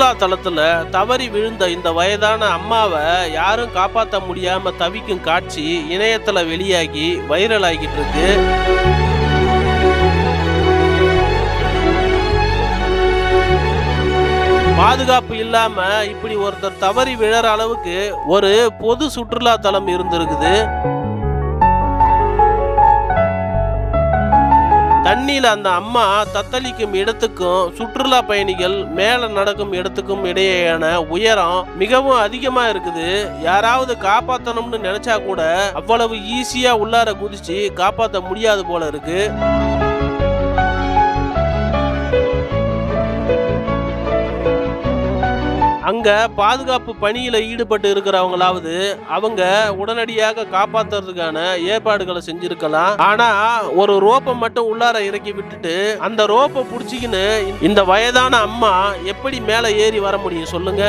சுற்றுலா தலத்துல தவறி விழுந்த இந்த வயதான அம்மாவை யாரும் காப்பாற்ற முடியாம தவிக்கும் காட்சி இணையத்துல வெளியாகி வைரல் ஆகிட்டு இருக்கு. பாதுகாப்பு இல்லாம இப்படி ஒருத்தர் தவறி விழற அளவுக்கு ஒரு பொது சுற்றுலா தலம் இருந்திருக்குது. தண்ணியில அந்த அம்மா தத்தளிக்கும் இடத்துக்கும் சுற்றுலா பயணிகள் மேல நடக்கும் இடத்துக்கும் இடையேயான உயரம் மிகவும் அதிகமா இருக்குது. யாராவது காப்பாற்றணும்னு நினைச்சா கூட அவ்வளவு ஈஸியா உள்ளார குதிச்சு காப்பாற்ற முடியாது போல இருக்கு. அங்க பாதுகாப்பு பணியில ஈடுபட்டு இருக்கிறவங்களாவது அவங்க உடனடியாக காப்பாத்துறதுக்கான ஏற்பாடுகளை செஞ்சிருக்கலாம். ஆனா ஒரு ரோப்பை மட்டும் உள்ளார இறக்கி விட்டுட்டு அந்த ரோப்பை புடிச்சிக்கின்னு இந்த வயதான அம்மா எப்படி மேல ஏறி வர முடியும் சொல்லுங்க.